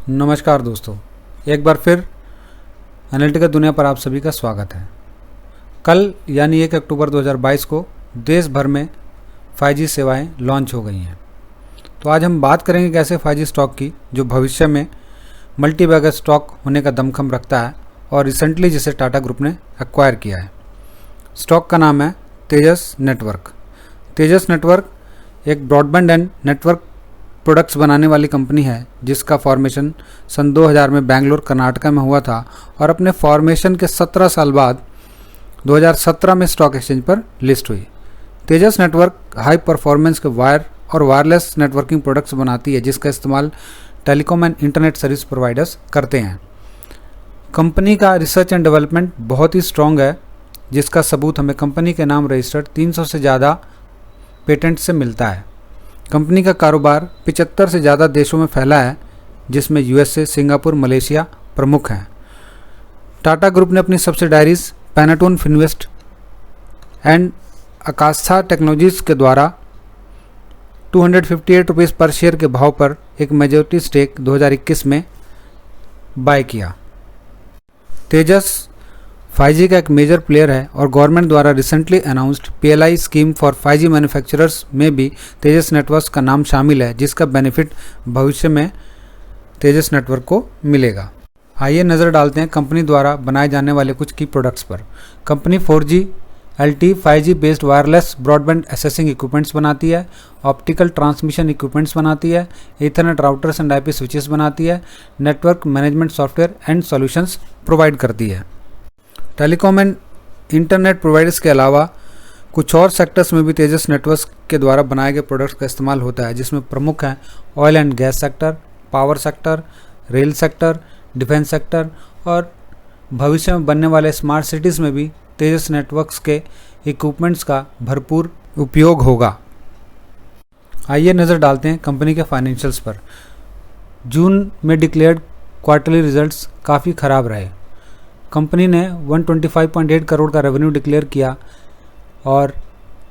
नमस्कार दोस्तों, एक बार फिर एनालिटिकल दुनिया पर आप सभी का स्वागत है। कल यानी 1 अक्टूबर 2022 को देश भर में 5G सेवाएं लॉन्च हो गई हैं। तो आज हम बात करेंगे कैसे 5G स्टॉक की, जो भविष्य में मल्टी बैगर स्टॉक होने का दमखम रखता है और रिसेंटली जिसे टाटा ग्रुप ने एक्वायर किया है। स्टॉक का नाम है तेजस नेटवर्क। तेजस नेटवर्क एक ब्रॉडबैंड एंड नेटवर्क प्रोडक्ट्स बनाने वाली कंपनी है, जिसका फॉर्मेशन सन 2000 में बेंगलोर कर्नाटका में हुआ था और अपने फॉर्मेशन के 17 साल बाद 2017 में स्टॉक एक्सचेंज पर लिस्ट हुई। तेजस नेटवर्क हाई परफॉर्मेंस के वायर और वायरलेस नेटवर्किंग प्रोडक्ट्स बनाती है, जिसका इस्तेमाल telecom and internet service providers करते हैं। कंपनी का रिसर्च एंड डेवलपमेंट बहुत ही स्ट्रॉन्ग है, जिसका सबूत हमें कंपनी के नाम रजिस्टर्ड 300 से ज़्यादा पेटेंट से मिलता है। कंपनी का कारोबार 75 से ज़्यादा देशों में फैला है, जिसमें यूएसए, सिंगापुर, मलेशिया प्रमुख हैं। टाटा ग्रुप ने अपनी सब्सिडायरीज पैनाटोन, फिनवेस्ट एंड अकास्था टेक्नोलॉजीज के द्वारा 258 रुपीज़ पर शेयर के भाव पर एक मेजॉरिटी स्टेक 2021 में बाय किया। तेजस 5G का एक मेजर प्लेयर है और गवर्नमेंट द्वारा recently announced PLI scheme for 5G manufacturers में भी तेजस नेटवर्क्स का नाम शामिल है, जिसका बेनिफिट भविष्य में तेजस नेटवर्क को मिलेगा। आइए नज़र डालते हैं कंपनी द्वारा बनाए जाने वाले कुछ की प्रोडक्ट्स पर। Company 4G LTE 5G based wireless broadband assessing equipments बनाती है, ऑप्टिकल ट्रांसमिशन इक्विपमेंट्स बनाती है, Ethernet routers and IP switches बनाती है, network management software and solutions provide करती है। टेलीकॉम एंड इंटरनेट प्रोवाइडर्स के अलावा कुछ और सेक्टर्स में भी तेजस नेटवर्क्स के द्वारा बनाए गए प्रोडक्ट्स का इस्तेमाल होता है, जिसमें प्रमुख हैं oil and gas sector, power sector, rail sector, defence sector और भविष्य में बनने वाले स्मार्ट सिटीज़ में भी तेजस नेटवर्क्स के इक्विपमेंट्स का भरपूर उपयोग होगा। आइए नज़र डालते हैं कंपनी के फाइनेंशियल्स पर। जून में डिक्लेयर्ड क्वार्टरली रिजल्ट्स काफ़ी ख़राब रहे। कंपनी ने 125.8 करोड़ का रेवेन्यू डिक्लेयर किया और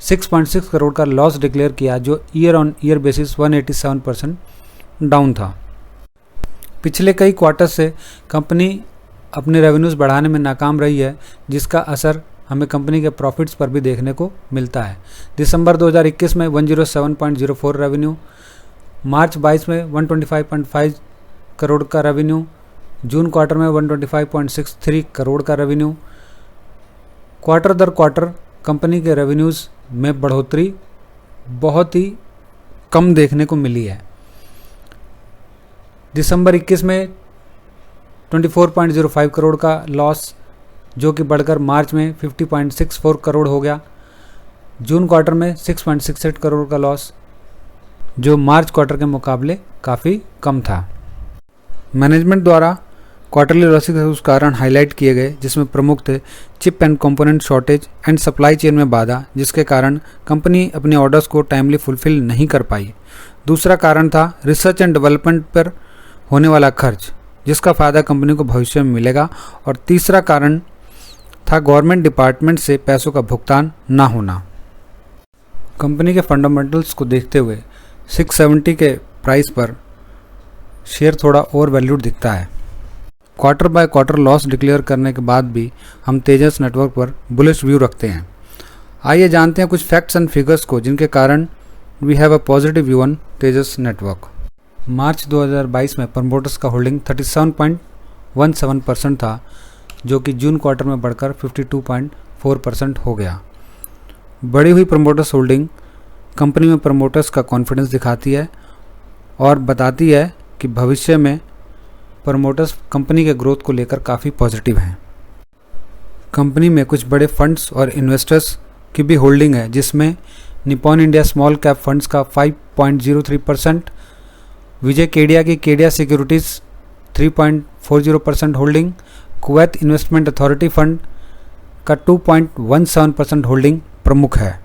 6.6 करोड़ का लॉस डिक्लेयर किया, जो year on year basis 187% down था। पिछले कई क्वार्टर से कंपनी अपने रेवेन्यूज़ बढ़ाने में नाकाम रही है, जिसका असर हमें कंपनी के प्रॉफिट्स पर भी देखने को मिलता है। दिसंबर 2021 में 107.04 रेवेन्यू, मार्च 22 में 125.5 करोड़ का रेवेन्यू, जून क्वार्टर में 125.63 करोड़ का रेवेन्यू। क्वार्टर दर क्वार्टर कंपनी के रेवेन्यूज़ में बढ़ोतरी बहुत ही कम देखने को मिली है। दिसंबर 21 में 24.05 करोड़ का लॉस, जो कि बढ़कर मार्च में 50.64 करोड़ हो गया। जून क्वार्टर में 6.68 करोड़ का लॉस, जो मार्च क्वार्टर के मुकाबले काफ़ी कम था। मैनेजमेंट द्वारा क्वार्टरली लॉसेस के उस कारण हाईलाइट किए गए, जिसमें प्रमुख थे chip and component shortage and supply chain में बाधा, जिसके कारण कंपनी अपने ऑर्डर्स को टाइमली फुलफिल नहीं कर पाई। दूसरा कारण था रिसर्च एंड डेवलपमेंट पर होने वाला खर्च, जिसका फ़ायदा कंपनी को भविष्य में मिलेगा। और तीसरा कारण था गवर्नमेंट डिपार्टमेंट से पैसों का भुगतान ना होना। कंपनी के फंडामेंटल्स को देखते हुए 670 के प्राइस पर शेयर थोड़ा ओवर वैल्यूड दिखता है। Quarter by quarter loss declare करने के बाद भी हम तेजस नेटवर्क पर बुलिश व्यू रखते हैं। आइए जानते हैं कुछ फैक्ट्स एंड फिगर्स को, जिनके कारण we have a positive view on Tejas network. March 2022 में प्रमोटर्स का होल्डिंग 37.17% था, जो कि जून क्वार्टर में बढ़कर 52.4% हो गया। बढ़ी हुई प्रमोटर्स होल्डिंग कंपनी में प्रमोटर्स का कॉन्फिडेंस दिखाती है और बताती है कि भविष्य में प्रमोटर्स कंपनी के ग्रोथ को लेकर काफ़ी पॉजिटिव हैं। कंपनी में कुछ बड़े फंड्स और इन्वेस्टर्स की भी होल्डिंग है, जिसमें Nippon India small cap funds का 5.03%, विजय केडिया की Kedia securities 3.40% holding, Kuwait investment authority fund का 2.17% होल्डिंग प्रमुख है।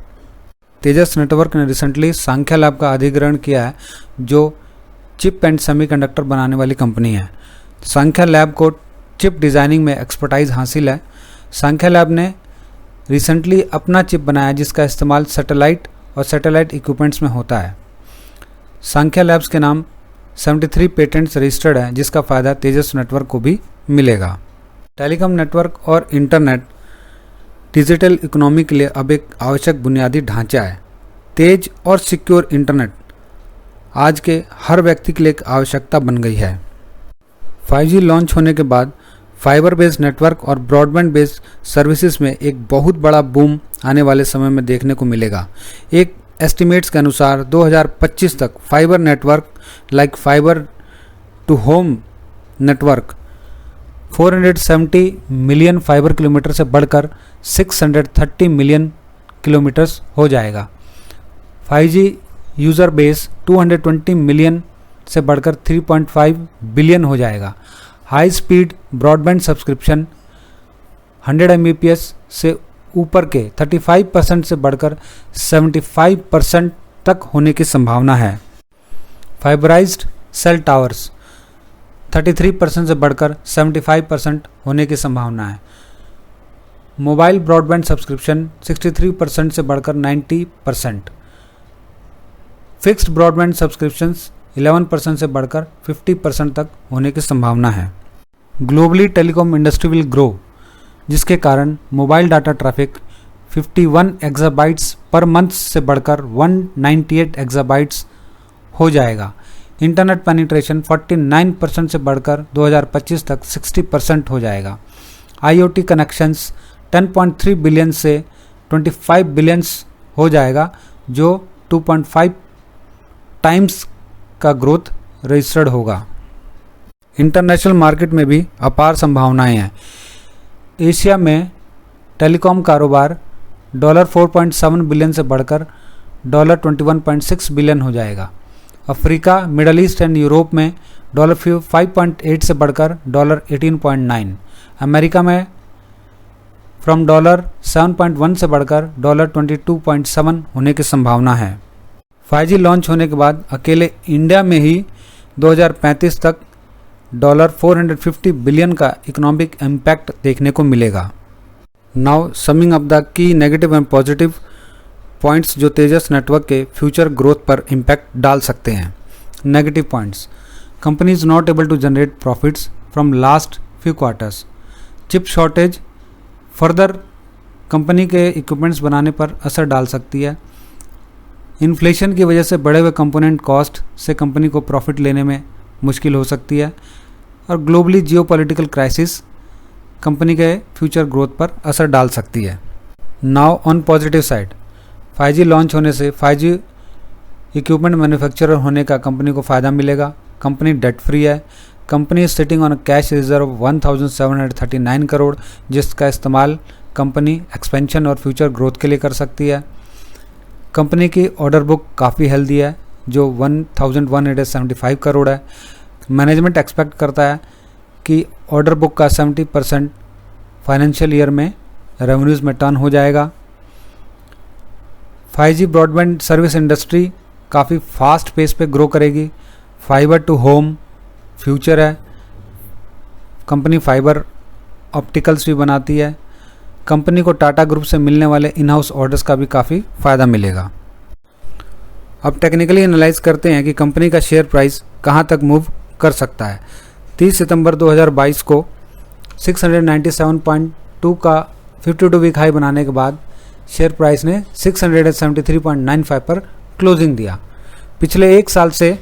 तेजस नेटवर्क ने रिसेंटली सांख्या लैब का अधिग्रहण किया है, जो चिप एंड सेमीकंडक्टर बनाने वाली कंपनी है। सांख्या लैब को चिप डिज़ाइनिंग में एक्सपर्टाइज हासिल है। सांख्या लैब ने रिसेंटली अपना चिप बनाया, जिसका इस्तेमाल सैटेलाइट और सैटेलाइट इक्विपमेंट्स में होता है। सांख्या लैब्स के नाम 73 पेटेंट्स रजिस्टर्ड हैं, जिसका फ़ायदा तेजस नेटवर्क को भी मिलेगा। टेलीकॉम नेटवर्क और इंटरनेट डिजिटल इकोनॉमी के लिए अब एक आवश्यक बुनियादी ढांचा है। तेज और सिक्योर इंटरनेट आज के हर व्यक्ति के लिए एक आवश्यकता बन गई है। 5G लॉन्च होने के बाद फाइबर बेस्ड नेटवर्क और ब्रॉडबैंड बेस्ड सर्विसेज में एक बहुत बड़ा बूम आने वाले समय में देखने को मिलेगा। एक एस्टिमेट्स के अनुसार 2025 तक fibre network like fibre to home network 470 million fibre kilometre से बढ़कर 630 मिलियन किलोमीटर्स हो जाएगा। 5G यूज़र बेस 220 मिलियन से बढ़कर 3.5 बिलियन हो जाएगा। High speed broadband subscription 100 Mbps से ऊपर के 35% से बढ़कर 75% तक होने की संभावना है। फाइबराइज्ड सेल टावर्स 33% से बढ़कर 75% होने की संभावना है। मोबाइल ब्रॉडबैंड सब्सक्रिप्शन 63% से बढ़कर 90%। फिक्स्ड ब्रॉडबैंड सब्सक्रिप्शंस 11% से बढ़कर 50% तक होने की संभावना है। Globally telecom industry will grow, जिसके कारण mobile data traffic 51 exabytes per month से बढ़कर 198 एक्साबाइट्स हो जाएगा। इंटरनेट पेनिट्रेशन 49% से बढ़कर 2025 तक 60% हो जाएगा। IoT कनेक्शंस 10.3 बिलियन से 25 बिलियंस हो जाएगा, जो 2.5 टाइम्स का ग्रोथ रजिस्टर्ड होगा। इंटरनेशनल मार्केट में भी अपार संभावनाएं हैं। एशिया में टेलीकॉम कारोबार $4.7 बिलियन से बढ़कर $21.6 बिलियन हो जाएगा। Africa, middle east and Europe में $5.8 से बढ़कर $18.9। अमेरिका में फ्रॉम $7.1 से बढ़कर $22.7 होने की संभावना है। 5G लॉन्च होने के बाद अकेले इंडिया में ही 2035 तक $450 बिलियन का इकोनॉमिक इम्पैक्ट देखने को मिलेगा। Now summing up the key negative and positive points जो तेजस नेटवर्क के फ्यूचर ग्रोथ पर इम्पैक्ट डाल सकते हैं। Negative points: company is not able to generate profits from last few quarters. Chip shortage further company के इक्विपमेंट्स बनाने पर असर डाल सकती है। इन्फ्लेशन की वजह से बढ़े हुए कंपोनेंट कॉस्ट से कंपनी को प्रॉफिट लेने में मुश्किल हो सकती है। और ग्लोबली जियोपॉलिटिकल क्राइसिस कंपनी के फ्यूचर ग्रोथ पर असर डाल सकती है। Now on positive side, 5G launch होने से 5G इक्विपमेंट मैन्युफैक्चरर होने का कंपनी को फ़ायदा मिलेगा। कंपनी डेट फ्री है। Company sitting on cash reserve 1739 crore, जिसका इस्तेमाल कंपनी एक्सपेंशन और फ्यूचर ग्रोथ के लिए कर सकती है। कंपनी की ऑर्डर बुक काफ़ी हेल्दी है, जो 1175 करोड़ है। मैनेजमेंट एक्सपेक्ट करता है कि ऑर्डर बुक का 70% फाइनेंशियल ईयर में रेवेन्यूज़ में टर्न हो जाएगा। 5G ब्रॉडबैंड सर्विस इंडस्ट्री काफ़ी फास्ट पेस पे ग्रो करेगी। फाइबर टू होम फ्यूचर है। कंपनी फाइबर ऑप्टिकल्स भी बनाती है। कंपनी को टाटा ग्रुप से मिलने वाले इन हाउस ऑर्डर्स का भी काफ़ी फ़ायदा मिलेगा। अब टेक्निकली एनालाइज करते हैं कि कंपनी का शेयर प्राइस कहां तक मूव कर सकता है। 30 सितंबर 2022 को 697.2 का 52 वीक हाई बनाने के बाद शेयर प्राइस ने 673.95 पर क्लोजिंग दिया। पिछले एक साल से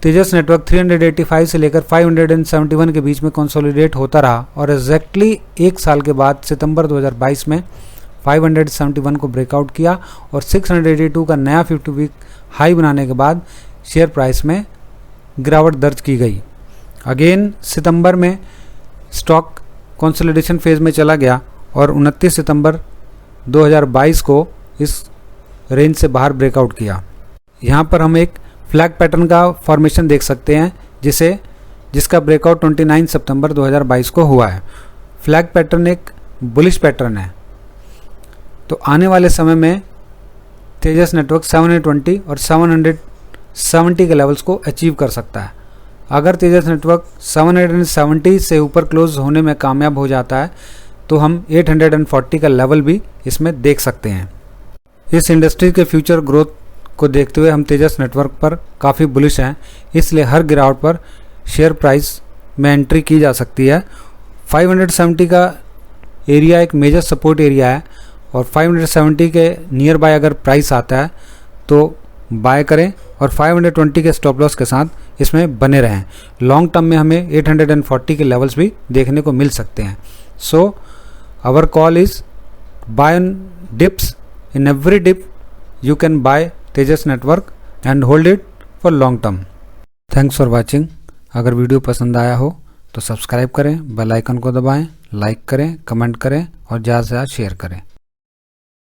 तेजस नेटवर्क 385 से लेकर 571 के बीच में कंसोलिडेट होता रहा और एग्जैक्टली एक साल के बाद सितंबर 2022 में 571 को ब्रेकआउट किया और 682 का नया 50 वीक हाई बनाने के बाद शेयर प्राइस में गिरावट दर्ज की गई। अगेन सितंबर में स्टॉक कंसोलिडेशन फेज में चला गया और 29 सितंबर 2022 को इस रेंज से बाहर ब्रेकआउट किया। यहाँ पर हम एक फ्लैग पैटर्न का फॉर्मेशन देख सकते हैं जिसका ब्रेकआउट 29 सितंबर 2022 को हुआ है। फ्लैग पैटर्न एक बुलिश पैटर्न है, तो आने वाले समय में तेजस नेटवर्क 720 और 770 के लेवल्स को अचीव कर सकता है। अगर तेजस नेटवर्क 770 से ऊपर क्लोज होने में कामयाब हो जाता है तो हम 840 का लेवल भी इसमें देख सकते हैं। इस इंडस्ट्री के फ्यूचर ग्रोथ को देखते हुए हम तेजस नेटवर्क पर काफ़ी बुलिश हैं, इसलिए हर गिरावट पर शेयर प्राइस में एंट्री की जा सकती है। 570 का एरिया एक मेजर सपोर्ट एरिया है और 570 के नियर बाय अगर प्राइस आता है तो बाय करें और 520 के स्टॉप लॉस के साथ इसमें बने रहें। लॉन्ग टर्म में हमें 840 के लेवल्स भी देखने को मिल सकते हैं। So our call is buy on dips, in every dip you can buy Tejas Network and hold it for long term. Thanks for watching. अगर वीडियो पसंद आया हो तो सब्सक्राइब करें, बेल आइकन को दबाएं, लाइक करें, कमेंट करें और ज़्यादा से ज़्यादा शेयर करें।